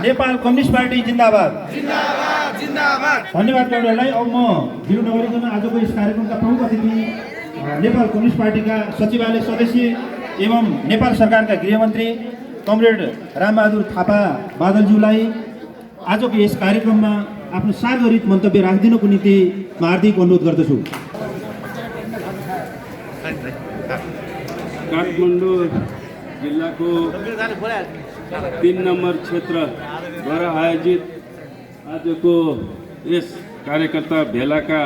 Nepal communist party जिन्दाबाद। जिन्दाबाद जिन्दाबाद। धन्यवाद कमरेडलाई। अब म ढिलो नगरिकन आजको यस कार्यक्रमका प्रमुख अतिथि नेपाल कम्युनिस्ट पार्टीका सचिवालय सदस्य एवं नेपाल सरकारका गृहमन्त्री कमरेड रामबहादुर थापा बादलज्यूलाई आजको यस कार्यक्रममा आफ्नो सार्वजनिक मन्तव्य राखिदिनुको निम्ति म हार्दिक अनुरोध गर्दछु। काठमाडौँ जिल्लाको 3 नम्बर क्षेत्रद्वारा आयोजित आजको यस कार्यकर्ता भेलाका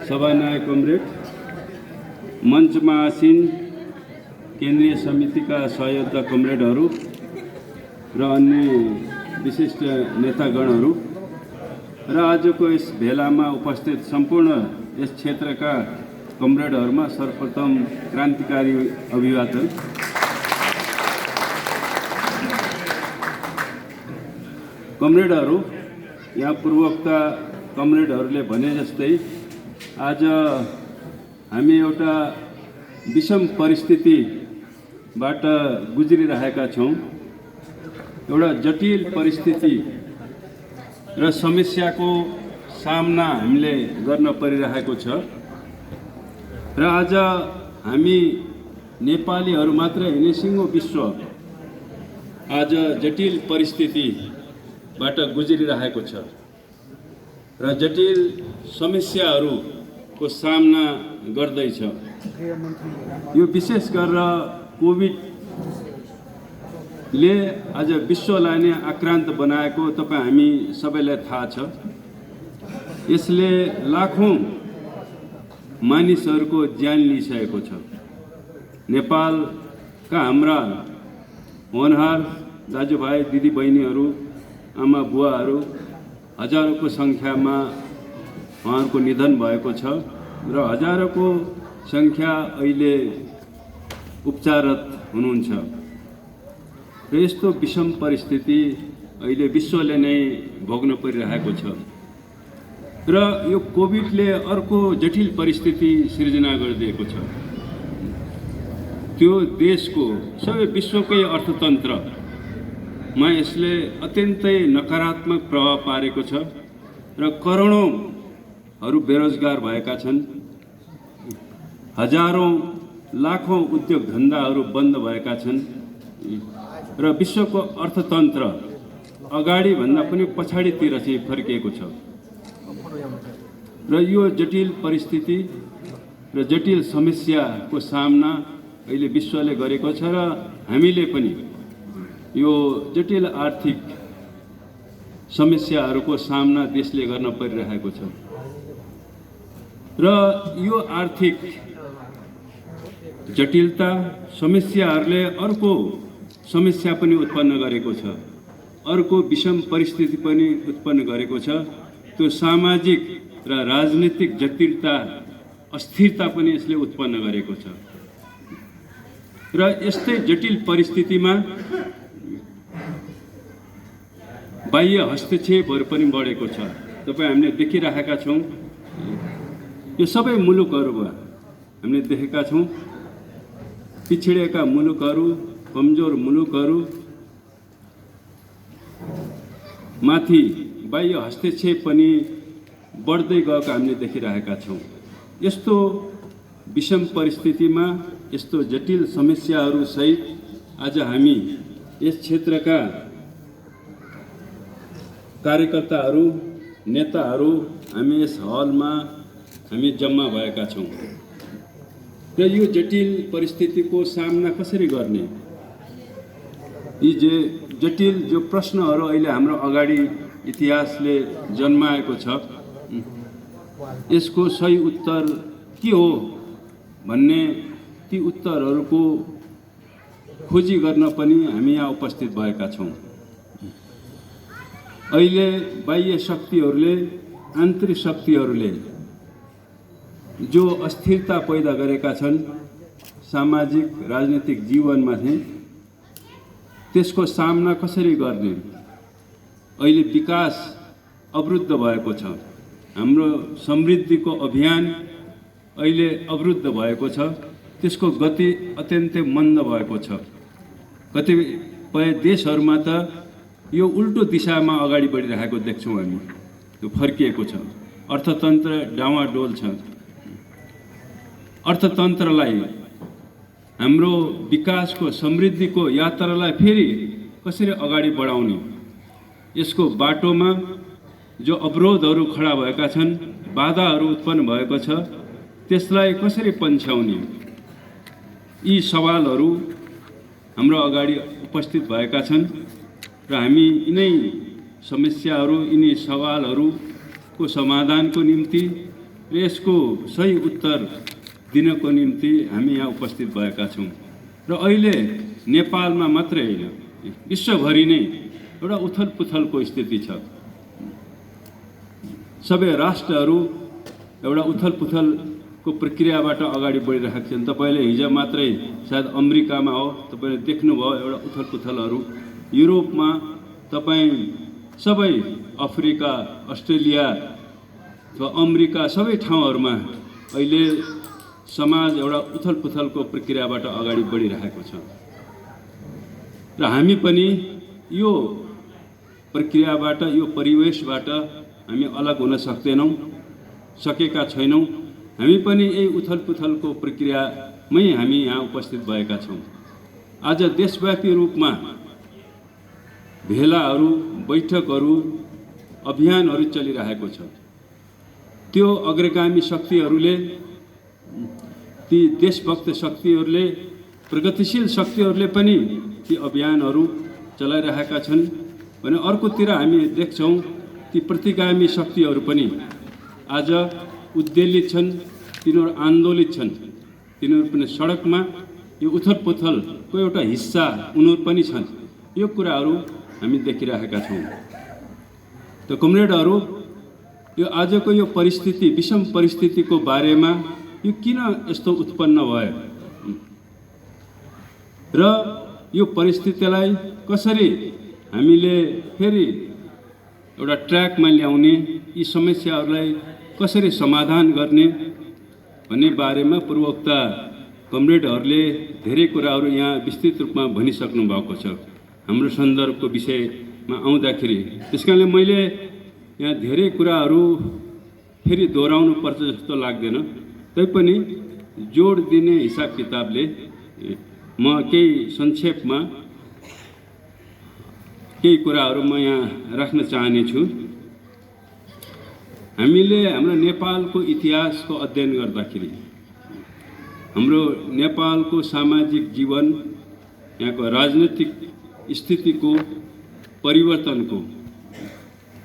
सभानायक कमरेड, मञ्चमा आसीन केन्द्रीय समितिका सहयोद्धा कमरेडहरू र अन्य विशिष्ट नेतागणहरू र आजको यस भेलामा उपस्थित सम्पूर्ण यस क्षेत्रका कमरेडहरूमा सर्वप्रथम क्रान्तिकारी अभिवादन। कमरेडहरू, यहाँ पूर्वोक्ता कमरेडहरूले भने जस्तै आज हामी एउटा विषम परिस्थितिबाट गुज्रिरहेका छौँ। एउटा जटिल परिस्थिति र समस्याको सामना हामीले गर्न परिरहेको छ र आज हामी नेपालीहरू मात्र होइन, सिङ्गो विश्व आज जटिल परिस्थितिबाट गुज्रिरहेको छ र जटिल समस्याहरूको सामना गर्दैछ। यो विशेष गरेर कोभिडले आज विश्वलाई नै आक्रान्त बनाएको तपाईँ हामी सबैलाई थाहा छ। यसले लाखौँ मानिसहरूको ज्यान लिइसकेको छ। नेपालका हाम्रा होनहार दाजुभाइ दिदीबहिनीहरू, आमा बुवाहरू, हजारौँको सङ्ख्यामा उहाँहरूको निधन भएको छ र हजारौँको सङ्ख्या अहिले उपचाररत हुनुहुन्छ र यस्तो विषम परिस्थिति अहिले विश्वले नै भोग्न परिरहेको छ र यो कोभिडले अर्को जटिल परिस्थिति सिर्जना गरिदिएको छ। त्यो देशको सबै विश्वकै अर्थतन्त्रमा यसले अत्यन्तै नकारात्मक प्रभाव पारेको छ र करोडौँहरू बेरोजगार भएका छन्। हजारौँ लाखौँ उद्योग धन्दाहरू बन्द भएका छन् र विश्वको अर्थतन्त्र अगाडि भन्दा पनि पछाडितिर चाहिँ फर्किएको छ र यो जटिल परिस्थिति र जटिल समस्याको सामना अहिले विश्वले गरेको छ र हामीले पनि यो जटिल आर्थिक समस्याहरूको सामना देशले गर्न परिरहेको छ र यो आर्थिक जटिलता समस्याहरूले अर्को समस्या पनि उत्पन्न गरेको छ, अर्को विषम परिस्थिति पनि उत्पन्न गरेको छ। त्यो सामाजिक र राजनीतिक जटिलता, अस्थिरता पनि यसले उत्पन्न गरेको छ र यस्तै जटिल परिस्थितिमा बाह्य हस्तक्षेपहरू पनि बढेको छ। तपाईँ हामीले देखिरहेका छौँ। यो सबै मुलुकहरूमा हामीले देखेका छौँ। पिछडिएका मुलुकहरू, कमजोर मुलुकहरू माथि बाह्य हस्तक्षेप पनि बढ्दै गएको हामीले देखिरहेका छौँ। यस्तो विषम परिस्थितिमा, यस्तो जटिल समस्याहरू सहित आज हामी यस क्षेत्रका कार्यकर्ताहरू, नेताहरू हामी यस हलमा हामी जम्मा भएका छौँ र यो जटिल परिस्थितिको सामना कसरी गर्ने, यी जटिल जो प्रश्नहरू अहिले हाम्रो अगाडि इतिहासले जन्माएको छ, यसको सही उत्तर के हो भन्ने ती उत्तरहरूको खोजी गर्न पनि हामी यहाँ उपस्थित भएका छौँ। अहिले बाह्य शक्तिहरूले, आन्तरिक शक्तिहरूले जो अस्थिरता पैदा गरेका छन् सामाजिक राजनीतिक जीवनमा चाहिँ, त्यसको सामना कसरी गर्ने। अहिले विकास अवरुद्ध भएको छ। हाम्रो समृद्धिको अभियान अहिले अवरुद्ध भएको छ। त्यसको गति अत्यन्तै मन्द भएको छ। कतिपय देशहरूमा त यो उल्टो दिशामा अगाडि बढिरहेको देख्छौँ हामी। त्यो फर्किएको छ, अर्थतन्त्र डावाडोल छ। अर्थतन्त्रलाई, हाम्रो विकासको समृद्धिको यात्रालाई फेरि कसरी अगाडि बढाउने, यसको बाटोमा जो अवरोधहरू खडा भएका छन्, बाधाहरू उत्पन्न भएको छ, त्यसलाई कसरी पन्छ्याउने, यी सवालहरू हाम्रो अगाडि उपस्थित भएका छन् र हामी यिनै समस्याहरू, यिनी सवालहरूको समाधानको निम्ति र यसको सही उत्तर दिनको निम्ति हामी यहाँ उपस्थित भएका छौँ। र अहिले नेपालमा मात्रै होइन, विश्वभरि नै एउटा उथलपुथलको स्थिति छ। सबै राष्ट्रहरू एउटा उथलपुथलको प्रक्रियाबाट अगाडि बढिरहेका छन्। तपाईँले हिजो मात्रै सायद अमेरिकामा हो, तपाईँले देख्नुभयो एउटा उथलपुथलहरू। युरोपमा तपाईँ सबै अफ्रिका, अस्ट्रेलिया अथवा अमेरिका सबै ठाउँहरूमा अहिले समाज एउटा उथलपुथलको प्रक्रियाबाट अगाडि बढिरहेको छ र हामी पनि यो प्रक्रियाबाट, यो परिवेशबाट हामी अलग हुन सकेका छैनौँ। हामी पनि यही उथलपुथलको प्रक्रियामै हामी यहाँ उपस्थित भएका छौँ। आज देशव्यापी रूपमा भेलाहरू, बैठकहरू, अभियानहरू चलिरहेको छ। त्यो अग्रगामी शक्तिहरूले, ती देशभक्त शक्तिहरूले, प्रगतिशील शक्तिहरूले पनि ती अभियानहरू चलाइरहेका छन् भने अर्कोतिर हामी देख्छौँ ती प्रतिगामी शक्तिहरू पनि आज उद्वेलित छन्, तिनीहरू आन्दोलित छन्, तिनीहरू पनि सडकमा यो उथलपुथलको एउटा हिस्सा उनीहरू पनि छन्। यो कुराहरू हामी देखिरहेका छौँ। त कमरेडहरू, यो आजको यो परिस्थिति, विषम परिस्थितिको बारेमा यो किन यस्तो उत्पन्न भयो र यो परिस्थितिलाई कसरी हामीले फेरि एउटा ट्र्याकमा ल्याउने, यी समस्याहरूलाई कसरी समाधान गर्ने भन्ने बारेमा पूर्वोक्त कमरेडहरूले धेरै कुराहरू यहाँ विस्तृत रूपमा भनिसक्नु भएको छ हाम्रो सन्दर्भको विषयमा आउँदाखेरि। त्यसकारणले मैले यहाँ धेरै कुराहरू फेरि दोहोऱ्याउनु पर्छ जस्तो लाग्दैन। तैपनि जोड दिने हिसाब किताबले म केही संक्षेपमा केही कुराहरू म यहाँ राख्न चाहनेछु। हामीले हाम्रो नेपालको इतिहासको अध्ययन गर्दाखेरि हाम्रो नेपालको सामाजिक जीवन, यहाँको राजनीतिक स्थितिको परिवर्तनको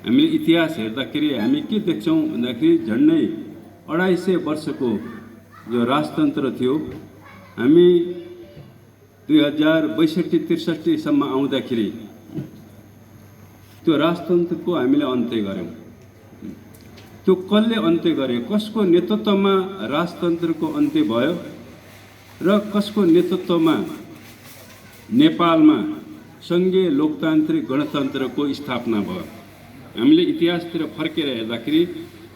हामीले इतिहास हेर्दाखेरि हामी के देख्छौँ भन्दाखेरि झन्डै 250 वर्षको जो राजतन्त्र थियो, हामी 2062-63 सम्म आउँदाखेरि त्यो राजतन्त्रको हामीले अन्त्य गऱ्यौँ। त्यो कसले अन्त्य गरे, कसको नेतृत्वमा राजतन्त्रको अन्त्य भयो र कसको नेतृत्वमा नेपालमा सङ्घीय लोकतान्त्रिक गणतन्त्रको स्थापना भयो। हामीले इतिहासतिर फर्केर हेर्दाखेरि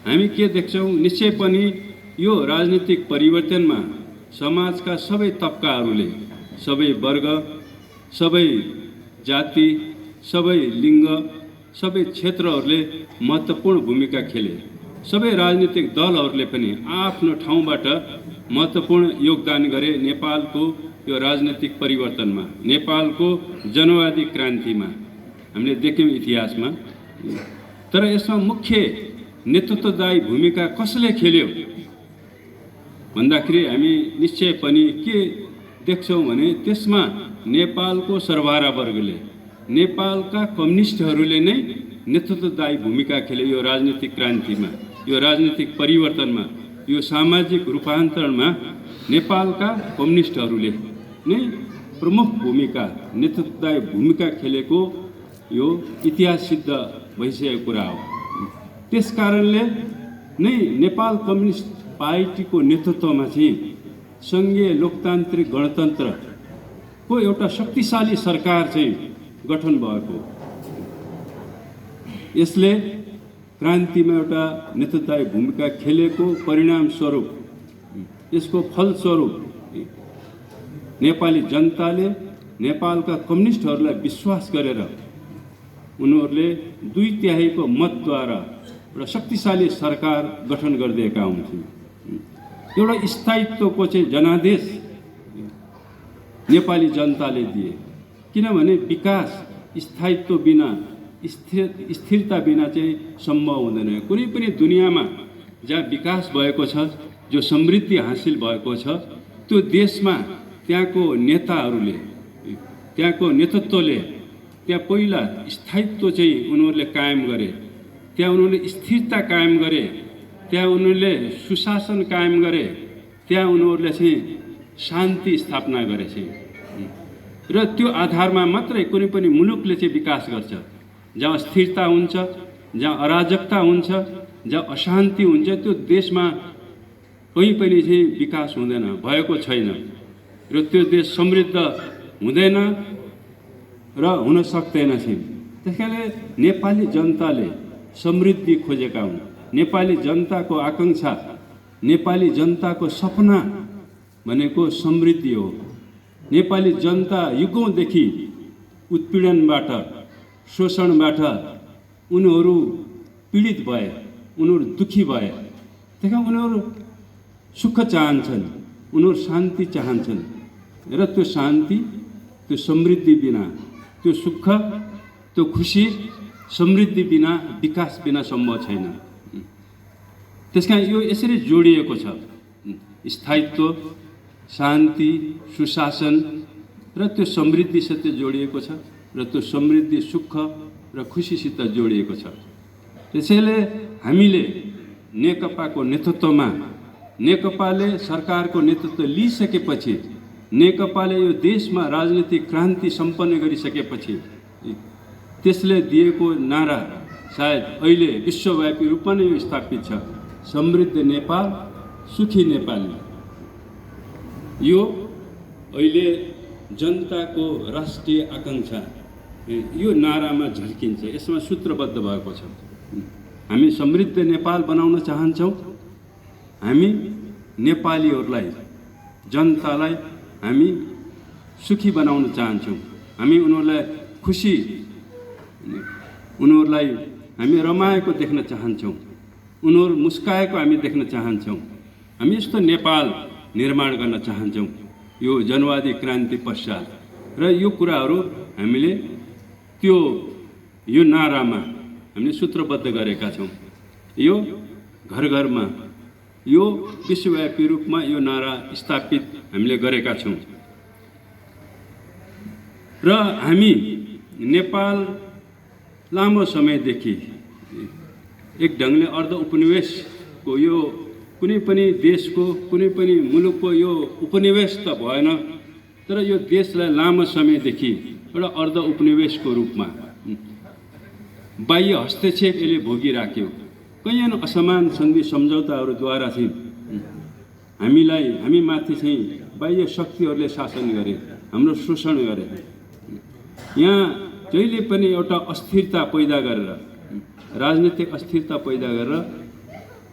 हामी के देख्छौँ, निश्चय पनि यो राजनीतिक परिवर्तनमा समाजका सबै तबकाहरूले, सबै वर्ग, सबै जाति, सबै लिङ्ग, सबै क्षेत्रहरूले महत्त्वपूर्ण भूमिका खेले। सबै राजनीतिक दलहरूले पनि आफ्नो ठाउँबाट महत्त्वपूर्ण योगदान गरे नेपालको यो राजनीतिक परिवर्तनमा, नेपालको जनवादी क्रान्तिमा हामीले देख्यौँ इतिहासमा। तर यसमा मुख्य नेतृत्वदायी भूमिका कसले खेल्यो भन्दाखेरि हामी निश्चय पनि के देख्छौँ भने त्यसमा नेपालको सरबारा वर्गले, नेपालका कम्युनिस्टहरूले नै नेतृत्वदायी भूमिका खेले। यो राजनीतिक क्रान्तिमा, यो राजनीतिक परिवर्तनमा, यो सामाजिक रूपान्तरणमा नेपालका कम्युनिस्टहरूले नै प्रमुख भूमिका, नेतृत्वदायी भूमिका खेलेको यो इतिहास सिद्ध भइसकेको कुरा हो। त्यस कारणले नै नेपाल कम्युनिस्ट पार्टीको नेतृत्वमा चाहिँ सङ्घीय लोकतान्त्रिक गणतन्त्रको एउटा शक्तिशाली सरकार चाहिँ गठन भएको। यसले क्रान्तिमा एउटा नेतृत्वदायी भूमिका खेलेको परिणामस्वरूप, यसको फलस्वरूप नेपाली जनताले नेपालका कम्युनिस्टहरूलाई विश्वास गरेर उनीहरूले 2/3 मतद्वारा एउटा शक्तिशाली सरकार गठन गरिदिएका हुन्छन्। एउटा स्थायित्वको चाहिँ जनादेश नेपाली जनताले दिए, किनभने विकास स्थायित्व बिना, स्थिरता बिना चाहिँ सम्भव हुँदैन। कुनै पनि दुनियाँमा जहाँ विकास भएको छ, जो समृद्धि हासिल भएको छ, त्यो देशमा त्यहाँको नेताहरूले, त्यहाँको नेतृत्वले त्यहाँ पहिला स्थायित्व चाहिँ उनीहरूले कायम गरे, त्यहाँ उनीहरूले स्थिरता कायम गरे, त्यहाँ उनीहरूले सुशासन कायम गरे, त्यहाँ उनीहरूले चाहिँ शान्ति स्थापना गरेछे। र त्यो आधारमा मात्रै कुनै पनि मुलुकले चाहिँ विकास गर्छ। जहाँ स्थिरता हुन्छ, जहाँ अराजकता हुन्छ, जहाँ अशान्ति हुन्छ, त्यो देशमा कहीँ पनि चाहिँ विकास हुँदैन, भएको छैन र त्यो देश समृद्ध हुँदैन र हुन सक्दैन चाहिँ। त्यसकारणले नेपाली जनताले समृद्धि खोजेका हुन्। नेपाली जनताको आकाङ्क्षा, नेपाली जनताको सपना भनेको समृद्धि हो। नेपाली जनता युगौँदेखि उत्पीडनबाट, शोषणबाट उनीहरू पीडित भए, उनीहरू दुखी भए। त्यहाँ उनीहरू सुख चाहन्छन्, उनीहरू शान्ति चाहन्छन् र त्यो शान्ति, त्यो समृद्धि बिना, त्यो सुख, त्यो खुसी, समृद्धि बिना, विकास बिना सम्भव छैन। त्यसकारण यो यसरी जोडिएको छ। स्थायित्व, शान्ति, सुशासन र त्यो समृद्धिसित जोडिएको छ र त्यो समृद्धि सुख र खुसीसित जोडिएको छ। त्यसैले हामीले नेकपाको नेतृत्वमा, नेकपाले सरकारको नेतृत्व लिइसकेपछि, नेकपाले यो देशमा राजनीतिक क्रान्ति सम्पन्न गरिसकेपछि त्यसले दिएको नारा सायद अहिले विश्वव्यापी रूपमा नै यो स्थापित छ, समृद्ध नेपाल, सुखी नेपाल। यो अहिले जनताको राष्ट्रिय आकाङ्क्षा यो नारामा झल्किन्छ, यसमा सूत्रबद्ध भएको छ। हामी समृद्ध नेपाल बनाउन चाहन्छौँ। हामी नेपालीहरूलाई, जनतालाई हामी सुखी बनाउन चाहन्छौँ। हामी उनीहरूलाई खुसी, उनीहरूलाई हामी रमाएको देख्न चाहन्छौँ, उनीहरू मुस्काएको हामी देख्न चाहन्छौँ। हामी यस्तो नेपाल निर्माण गर्न चाहन्छौँ यो जनवादी क्रान्ति पश्चात। र यो कुराहरू हामीले यो नारामा हामीले सूत्रबद्ध गरेका छौँ। यो घर घरमा, यो विश्वव्यापी रूपमा यो नारा स्थापित हामीले गरेका छौँ। र हामी नेपाल लामो समयदेखि एक ढङ्गले अर्ध उपनिवेशको, यो कुनै पनि देशको, कुनै पनि मुलुकको यो उपनिवेश त भएन, तर यो देशलाई लामो समयदेखि एउटा अर्ध उपनिवेशको रूपमा बाह्य हस्तक्षेप यसले भोगिराख्यो। कैयन असमान सन्धि सम्झौताहरूद्वारा चाहिँ हामीमाथि चाहिँ बाह्य शक्तिहरूले शासन गरे, हाम्रो शोषण गरे। यहाँ जहिले पनि एउटा अस्थिरता पैदा गरेर, राजनीतिक अस्थिरता पैदा गरेर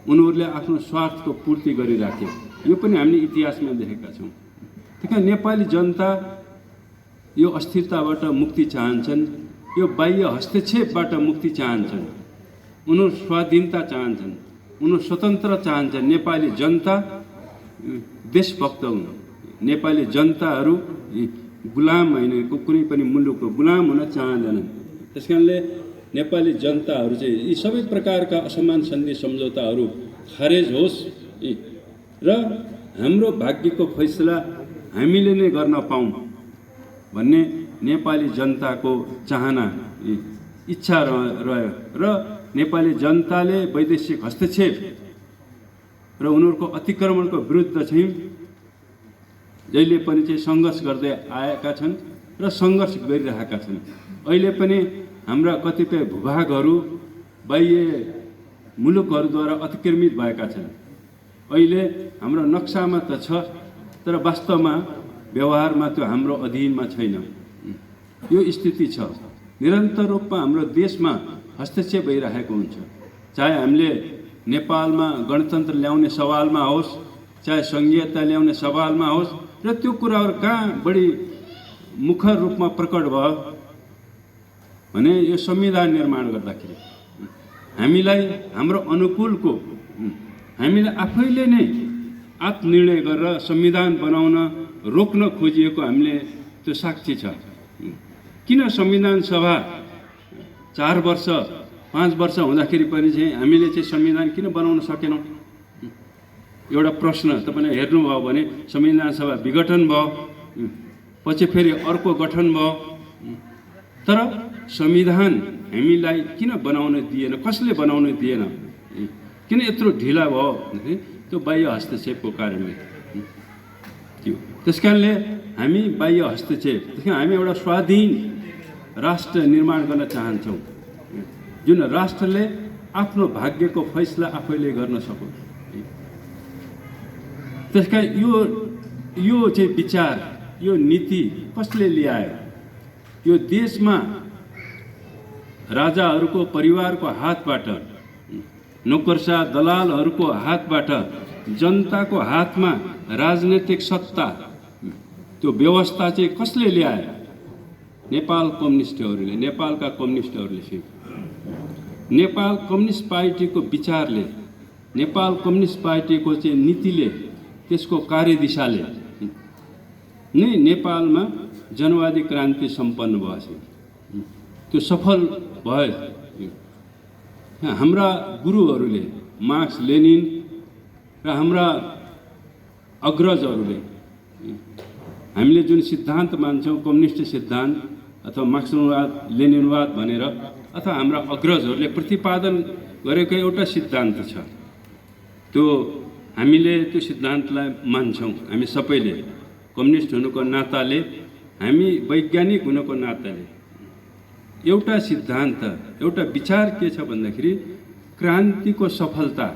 उनीहरूले आफ्नो स्वार्थको पूर्ति गरिराखे। यो पनि हामीले इतिहासमा देखेका छौँ। त्यही नेपाली जनता यो अस्थिरताबाट मुक्ति चाहन्छन्, यो बाह्य हस्तक्षेपबाट मुक्ति चाहन्छन्, उनीहरू स्वाधीनता चाहन्छन्, उनीहरू स्वतन्त्र चाहन्छन्। नेपाली जनता देशभक्त हुन्। नेपाली जनताहरू गुलाम होइन, कुनै पनि मुलुकको गुलाम हुन चाहँदैनन्। त्यस कारणले नेपाली जनताहरू चाहिँ यी सबै प्रकारका असमान सन्धि सम्झौताहरू खारेज होस् र हाम्रो भाग्यको फैसला हामीले नै गर्न पाऊँ भन्ने नेपाली जनताको चाहना, इच्छा रह्यो। र नेपाली जनताले वैदेशिक हस्तक्षेप र उनीहरूको अतिक्रमणको विरुद्ध चाहिँ जहिले पनि चाहिँ सङ्घर्ष गर्दै आएका छन् र सङ्घर्ष गरिरहेका छन्। अहिले पनि हाम्रा कतिपय भूभागहरू बाह्य मुलुकहरूद्वारा अतिक्रमित भएका छन्। अहिले हाम्रो नक्सामा त छ, तर वास्तवमा व्यवहारमा त्यो हाम्रो अधीनमा छैन। यो स्थिति छ। निरन्तर रूपमा हाम्रो देशमा हस्तक्षेप भइरहेको हुन्छ। चाहे हामीले नेपालमा गणतन्त्र ल्याउने सवालमा होस्, चाहे सङ्घीयता ल्याउने सवालमा होस्, र त्यो कुराहरू कहाँ बढी मुखर रूपमा प्रकट भयो भने यो संविधान निर्माण गर्दाखेरि हामीलाई हाम्रो अनुकूलको हामीले आफैले नै आत्मनिर्णय गरेर संविधान बनाउन रोक्न खोजिएको हामीले त्यो साक्षी छ। किन संविधान सभा 4 वर्ष 5 वर्ष हुँदाखेरि पनि चाहिँ हामीले चाहिँ संविधान किन बनाउन सकेनौँ? एउटा प्रश्न तपाईँले हेर्नुभयो भने संविधान सभा विघटन भयो, पछि फेरि अर्को गठन भयो, तर संविधान हामीलाई किन बनाउन दिएन? कसले बनाउन दिएन? किन यत्रो ढिला भयो? त्यो बाह्य हस्तक्षेपको कारणले थियो। त्यसकारणले हामी बाह्य हस्तक्षेप, त्यसकारण हामी एउटा स्वाधीन राष्ट्र निर्माण गर्न चाहन्छौँ, जुन राष्ट्रले आफ्नो भाग्यको फैसला आफैले गर्न सकोस्। त्यसकारण यो चाहिँ विचार, यो नीति कसले ल्यायो? यो देशमा राजाहरूको परिवारको हातबाट, नोकरशाह दलालहरूको हातबाट जनताको हातमा राजनैतिक सत्ता, त्यो व्यवस्था चाहिँ कसले ल्यायो? नेपाल कम्युनिस्टहरूले, नेपालका कम्युनिस्टहरूले चाहिँ नेपाल कम्युनिस्ट पार्टीको विचारले, नेपाल कम्युनिस्ट पार्टीको चाहिँ नीतिले, त्यसको कार्यदिशाले नै नेपालमा जनवादी क्रान्ति सम्पन्न भयो। त्यो सफल भयो। हाम्रा गुरुहरूले, मार्क्स लेनिन र हाम्रा अग्रजहरूले हामीले जुन सिद्धान्त मान्छौँ, कम्युनिस्ट सिद्धान्त अथवा मार्क्सवाद लेनिनवाद भनेर, अथवा हाम्रा अग्रजहरूले प्रतिपादन गरेको एउटा सिद्धान्त छ। त्यो हामीले त्यो सिद्धान्तलाई मान्छौँ। हामी सबैले कम्युनिस्ट हुनुको नाताले, हामी वैज्ञानिक हुनुको नाताले एउटा सिद्धान्त, एउटा विचार के छ भन्दाखेरि क्रान्तिको सफलता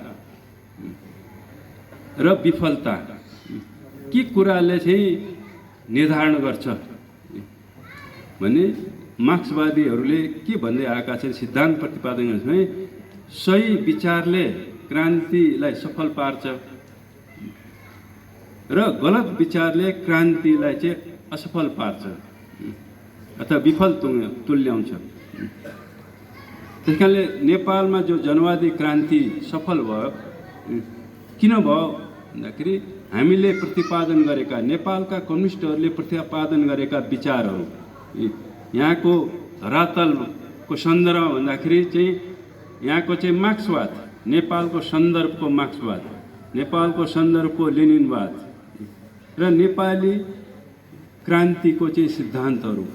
र विफलता के कुराले चाहिँ निर्धारण गर्छ भने मार्क्सवादीहरूले के भन्दै आएका छन्, सिद्धान्त प्रतिपादन गर्छ भने सही विचारले क्रान्तिलाई सफल पार्छ र गलत विचारले क्रान्तिलाई चाहिँ असफल पार्छ अथवा विफल तुल्याउँछ। त्यसकारणले नेपालमा जो जनवादी क्रान्ति सफल भयो, किन भयो भन्दाखेरि हामीले प्रतिपादन गरेका, नेपालका कम्युनिस्टहरूले प्रतिपादन गरेका विचारहरू, यहाँको धरातलको सन्दर्भ भन्दाखेरि चाहिँ यहाँको चाहिँ मार्क्सवाद, नेपालको सन्दर्भको मार्क्सवाद, नेपालको सन्दर्भको लेनिनवाद र नेपाली क्रान्तिको चाहिँ सिद्धान्तहरू,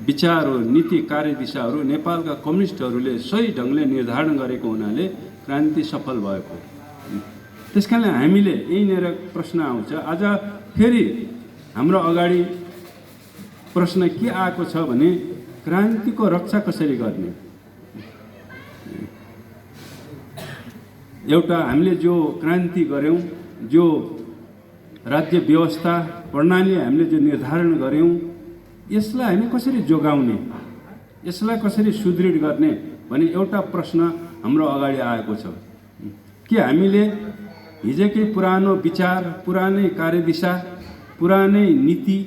विचारहरू, नीति, कार्यदिशाहरू नेपालका कम्युनिस्टहरूले सही ढङ्गले निर्धारण गरेको हुनाले क्रान्ति सफल भएको। त्यसकारणले हामीले यहीँनिर प्रश्न आउँछ। आज फेरि हाम्रो अगाडि प्रश्न के आएको छ भने क्रान्तिको रक्षा कसरी गर्ने? एउटा हामीले जो क्रान्ति गऱ्यौँ, जो राज्य व्यवस्था प्रणाली हामीले जो निर्धारण गऱ्यौँ, यसलाई हामी कसरी जोगाउने, यसलाई कसरी सुदृढ गर्ने भन्ने एउटा प्रश्न हाम्रो अगाडि आएको छ। कि हामीले हिजोकै पुरानो विचार, पुरानै कार्यदिशा, पुरानै नीति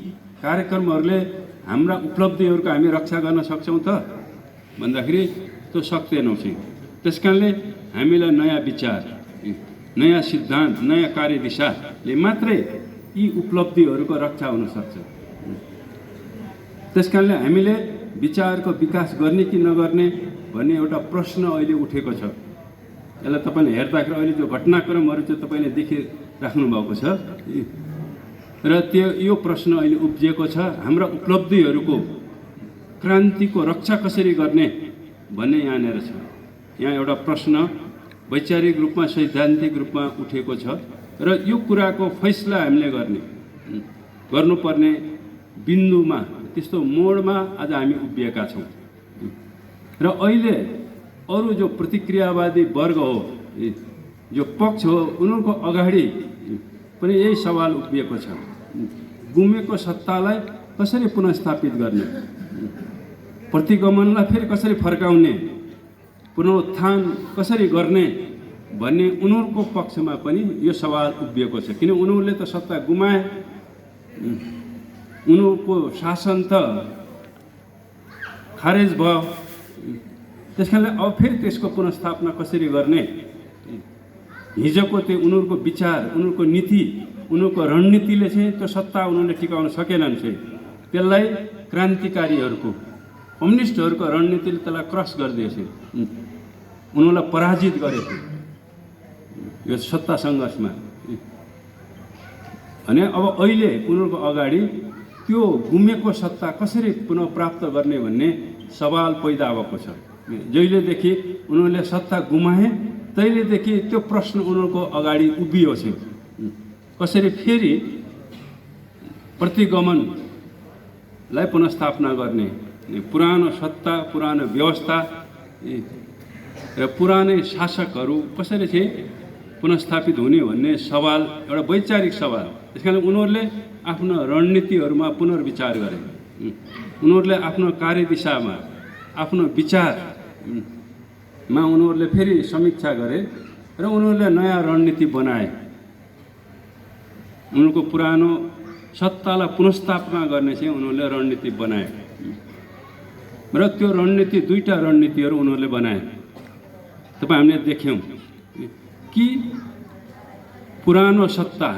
कार्यक्रमहरूले हाम्रा उपलब्धिहरूको हामी रक्षा गर्न सक्छौँ त भन्दाखेरि त्यो सक्दैनौँ चाहिँ। त्यसकारणले हामीलाई नयाँ विचार, नयाँ सिद्धान्त, नयाँ कार्यदिशाले मात्रै यी उपलब्धिहरूको रक्षा हुन सक्छ। त्यसकारणले हामीले विचारको विकास गर्ने कि नगर्ने भन्ने एउटा प्रश्न अहिले उठेको छ। यसलाई तपाईँले हेर्दाखेरि अहिले जो घटनाक्रमहरू चाहिँ तपाईँले देखिराख्नु भएको छ र यो प्रश्न अहिले उब्जिएको छ, हाम्रा उपलब्धिहरूको, क्रान्तिको रक्षा कसरी गर्ने भन्ने यहाँनिर छ। यहाँ एउटा प्रश्न वैचारिक रूपमा, सैद्धान्तिक रूपमा उठेको छ र यो कुराको फैसला हामीले गर्नुपर्ने बिन्दुमा, त्यस्तो मोडमा आज हामी उभिएका छौँ। र अहिले अरू जो प्रतिक्रियावादी वर्ग हो, जो पक्ष हो, उनीहरूको अगाडि पनि यही सवाल उभिएको छ। गुमेको सत्तालाई कसरी पुनर्स्थापित गर्ने, प्रतिगमनलाई फेरि कसरी फर्काउने, पुनरुत्थान कसरी गर्ने भन्ने उनीहरूको पक्षमा पनि यो सवाल उभिएको छ। किन उनीहरूले त सत्ता गुमाए, उनीहरूको शासन त खारेज भयो। त्यस कारणले अब फेरि त्यसको पुनर्स्थापना कसरी गर्ने, हिजोको त्यो उनीहरूको विचार, उनीहरूको नीति, उनीहरूको रणनीतिले चाहिँ त्यो सत्ता उनीहरूले टिकाउन सकेनन् चाहिँ। त्यसलाई क्रान्तिकारीहरूको, कम्युनिस्टहरूको रणनीतिले त्यसलाई क्रस गरिदिएछ, उनीहरूलाई पराजित गरेछ यो सत्ता सङ्घर्षमा। अनि अब अहिले उनीहरूको अगाडि त्यो गुमेको सत्ता कसरी पुनः प्राप्त गर्ने भन्ने सवाल पैदा भएको छ। जहिलेदेखि उनीहरूले सत्ता गुमाए तहिलेदेखि त्यो प्रश्न उनीहरूको अगाडि उभियो छ, कसरी फेरि प्रतिगमनलाई पुनर्स्थापना गर्ने, पुरानो सत्ता, पुरानो व्यवस्था र पुरानै शासकहरू कसरी चाहिँ पुनर्स्थापित हुने भन्ने सवाल एउटा वैचारिक सवाल। त्यस कारण उनीहरूले आफ्नो रणनीतिहरूमा पुनर्विचार गरे, उनीहरूले आफ्नो कार्यदिशामा, आफ्नो विचारमा उनीहरूले फेरि समीक्षा गरे र उनीहरूले नयाँ रणनीति बनाए। उनीहरूको पुरानो सत्तालाई पुनर्स्थापना गर्ने चाहिँ उनीहरूले रणनीति बनाए र त्यो रणनीति, दुईवटा रणनीतिहरू उनीहरूले बनाए। तपाईँ हामीले देख्यौँ कि पुरानो सत्ता,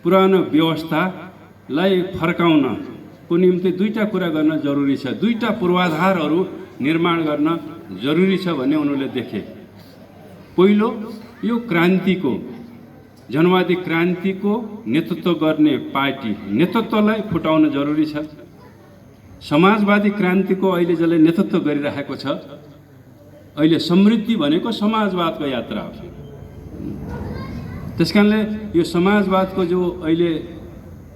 पुरानो व्यवस्थालाई फर्काउनको निम्ति दुईवटा कुरा गर्न जरुरी छ, दुईवटा पूर्वाधारहरू निर्माण गर्न जरुरी छ भन्ने उनीहरूले देखे। पहिलो, यो क्रान्तिको, जनवादी क्रान्तिको नेतृत्व गर्ने पार्टी, नेतृत्वलाई फुटाउन जरुरी छ। समाजवादी क्रान्तिको अहिले जसले नेतृत्व गरिरहेको छ, अहिले समृद्धि भनेको समाजवादको यात्रा हो। त्यस कारणले यो समाजवादको जो अहिले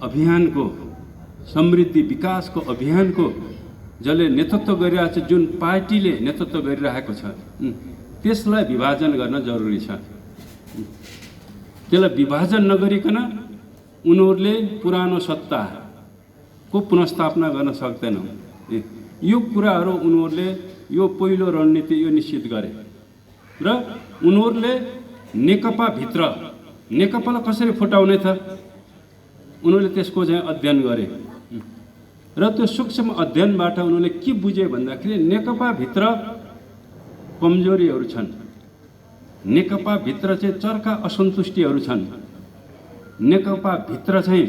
अभियानको, समृद्धि विकासको अभियानको जसले नेतृत्व गरिरहेको छ, जुन पार्टीले नेतृत्व गरिरहेको छ, त्यसलाई विभाजन गर्न जरुरी छ। त्यसलाई विभाजन नगरिकन उनीहरूले पुरानो सत्ताको पुनर्स्थापना गर्न सक्दैनन्। यो कुराहरू उनीहरूले यो पहिलो रणनीति यो निश्चित गरे र उनीहरूले नेकपाभित्र नेकपालाई कसरी फुटाउने त उनीहरूले त्यसको चाहिँ अध्ययन गरे र त्यो सूक्ष्म अध्ययनबाट उनीहरूले के बुझे भन्दाखेरि नेकपाभित्र कमजोरीहरू छन्, नेकपाभित्र चाहिँ चर्का असन्तुष्टिहरू छन्, नेकपाभित्र चाहिँ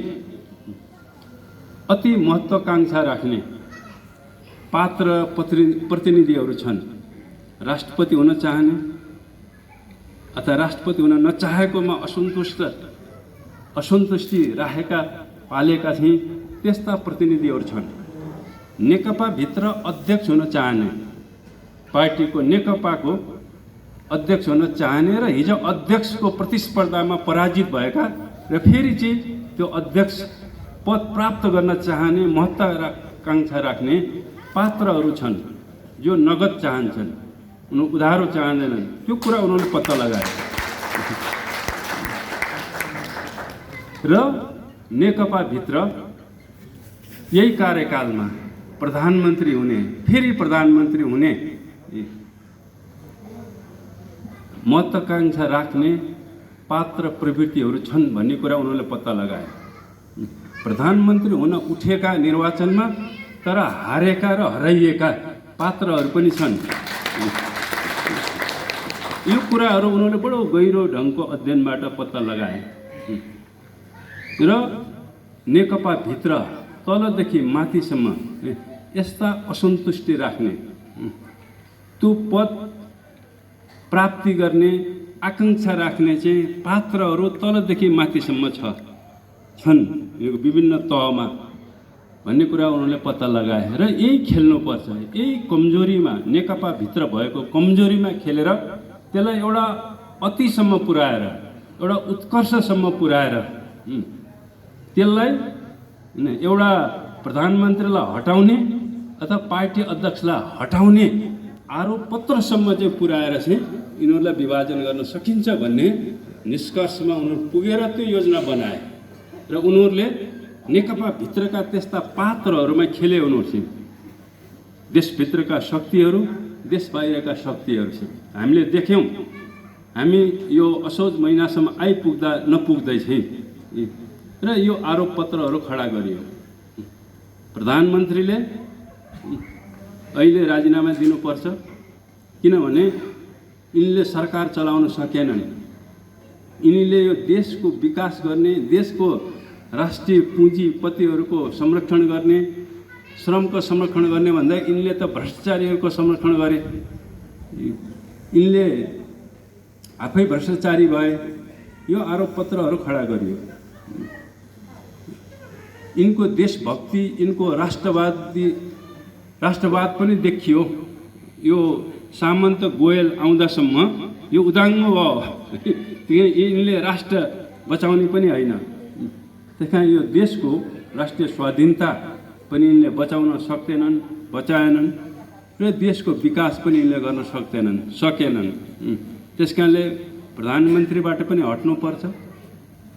अति महत्त्वाकांक्षा राख्ने पात्र प्रतिनिधिहरू छन्। राष्ट्रपति हुन चाहने अथवा राष्ट्रपति हुन नचाहेकोमा असन्तुष्टि राखेका पालेका चाहिँ त्यस्ता प्रतिनिधिहरू छन्। नेकपाभित्र अध्यक्ष हुन चाहने, पार्टीको नेकपाको अध्यक्ष हुन चाहने र हिजो अध्यक्षको प्रतिस्पर्धामा पराजित भएका र फेरि चाहिँ त्यो अध्यक्ष पद प्राप्त गर्न चाहने, महत्त्वाकांक्षा राख्ने पात्रहरू छन् जो नगद चाहन्छन्, उनीहरू उधारो चाहँदैनन्। त्यो कुरा उनीहरूले पत्ता लगाए र नेकपाभित्र यही कार्यकालमा प्रधानमन्त्री हुने, फेरि प्रधानमन्त्री हुने महत्त्वाकांक्षा राख्ने पात्र प्रवृत्तिहरू छन् भन्ने कुरा उनीहरूले पत्ता लगाए। प्रधानमन्त्री हुन उठेका निर्वाचनमा तर हारेका र हराइएका पात्रहरू पनि छन्। यो कुराहरू उनीहरूले बडो गहिरो ढङ्गको अध्ययनबाट पत्ता लगाए र नेकपाभित्र तलदेखि माथिसम्म यस्ता असन्तुष्टि राख्ने, त्यो पद प्राप्ति गर्ने आकाङ्क्षा राख्ने चाहिँ पात्रहरू तलदेखि माथिसम्म छन् यो विभिन्न तहमा भन्ने कुरा उनीहरूले पत्ता लगाए र यही खेल्नुपर्छ। यही कमजोरीमा, नेकपाभित्र भएको कमजोरीमा खेलेर त्यसलाई एउटा अतिसम्म पुर्याएर, एउटा उत्कर्षसम्म पुर्याएर त्यसलाई एउटा प्रधानमन्त्रीलाई हटाउने अथवा पार्टी अध्यक्षलाई हटाउने आरोप पत्रसम्म चाहिँ पुर्याएर चाहिँ यिनीहरूलाई विभाजन गर्न सकिन्छ भन्ने निष्कर्षमा उनीहरू पुगेर त्यो योजना बनाए र उनीहरूले नेकपाभित्रका त्यस्ता पात्रहरूमा खेले। उनीहरू चाहिँ देशभित्रका शक्तिहरू, देश बाहिरका शक्तिहरू चाहिँ हामीले देख्यौँ। हामी यो असोज महिनासम्म नपुग्दै चाहिँ र यो आरोप पत्रहरू खडा गरियो। प्रधानमन्त्रीले अहिले राजीनामा दिनुपर्छ, किनभने यिनले सरकार चलाउन सकेनन्। यिनीले यो देशको विकास गर्ने, देशको राष्ट्रिय पुँजीपतिहरूको संरक्षण गर्ने, श्रमको संरक्षण गर्ने भन्दा यिनले त भ्रष्टाचारीहरूको संरक्षण गरे। यिनले आफै भ्रष्टाचारी भए। यो आरोपपत्रहरू खडा गरियो। यिनको देशभक्ति, यिनको राष्ट्रवाद पनि देखियो। यो सामन्त गोयल आउँदासम्म यो उदाङ्ग भयो। यिनले राष्ट्र बचाउने पनि होइन। त्यस कारण यो देशको राष्ट्रिय स्वाधीनता पनि यिनले बचाउन बचाएनन् र देशको विकास पनि यिनले गर्न सकेनन्। त्यस कारणले प्रधानमन्त्रीबाट पनि हट्नुपर्छ।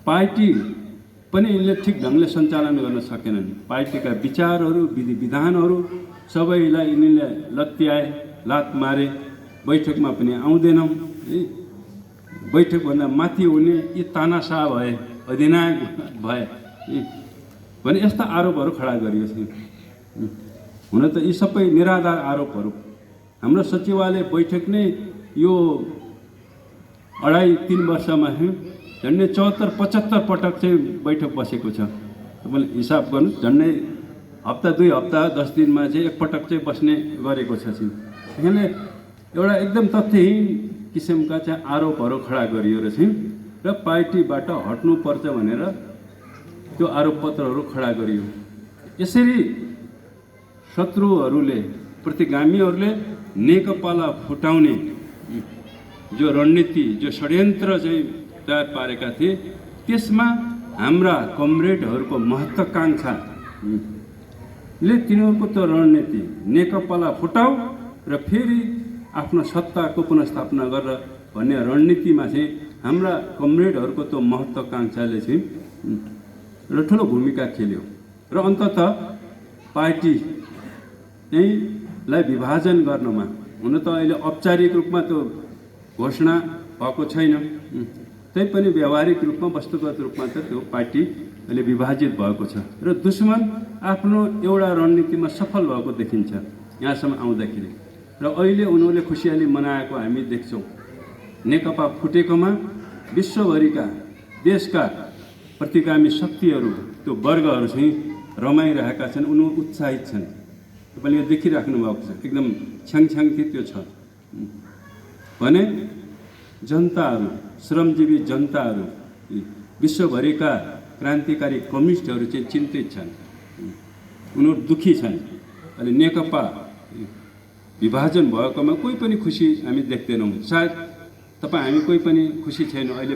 पार्टी पनि यिनले ठिक ढङ्गले सञ्चालन गर्न सकेनन्। पार्टीका विचारहरू, विधि विधानहरू सबैलाई यिनले लत्याए, लात मारे। बैठकमा पनि आउँदैनौँ, बैठकभन्दा माथि हुने यी तानाशाह भए, अधिनायक भए भने यस्ता आरोपहरू खडा गरियो। हुन त यी सबै निराधार आरोपहरू। हाम्रो सचिवालय बैठक नै यो 2.5-3 वर्षमा झन्डै 74-75 पटक चाहिँ बैठक बसेको छ। तपाईँले हिसाब गर्नु, झन्डै हप्ता 2 हप्ता 10 दिनमा चाहिँ एकपटक चाहिँ बस्ने गरेको छ। त्यसैले एउटा एकदम तथ्यहीन किसिमका चाहिँ आरोपहरू खडा गरियो र पार्टीबाट हट्नुपर्छ भनेर त्यो आरोपपत्रहरू खडा गरियो। यसरी शत्रुहरूले, प्रतिगामीहरूले नेकपालाई फुटाउने जो रणनीति, जो षड्यन्त्र चाहिँ तयार पारेका थिए, त्यसमा हाम्रा कमरेडहरूको महत्त्वाकांक्षाले तिनीहरूको त्यो रणनीति नेकपालाई फुटाऊ र फेरि आफ्नो सत्ताको पुनर्स्थापना गरेर भन्ने रणनीतिमा चाहिँ हाम्रा कमरेडहरूको त्यो महत्त्वाकांक्षाले चाहिँ र ठुलो भूमिका खेल्यो र अन्ततः पार्टी लाई विभाजन गर्नमा, हुन त अहिले औपचारिक रूपमा त्यो घोषणा भएको छैन, तैपनि व्यावहारिक रूपमा, वस्तुगत रूपमा त त्यो पार्टी अहिले विभाजित भएको छ र दुश्मन आफ्नो एउटा रणनीतिमा सफल भएको देखिन्छ यहाँसम्म आउँदाखेरि। र अहिले उनीहरूले खुसियाली मनाएको हामी देख्छौँ। नेकपा फुटेकोमा विश्वभरिका देशका प्रतिगामी शक्तिहरू, त्यो वर्गहरू चाहिँ रमाइरहेका छन्, उनीहरू उत्साहित छन्। तपाईँले यो देखिराख्नु भएको छ, एकदम छ्याङछ्याङथि त्यो छ भने जनताहरू, श्रमजीवी जनताहरू, विश्वभरिका क्रान्तिकारी कम्युनिस्टहरू चाहिँ चिन्तित छन्, उनीहरू दुःखी छन्। अहिले नेकपा विभाजन भएकोमा कोही पनि खुसी हामी देख्दैनौँ। सायद तपाईँ हामी कोही पनि खुसी छैनौँ अहिले।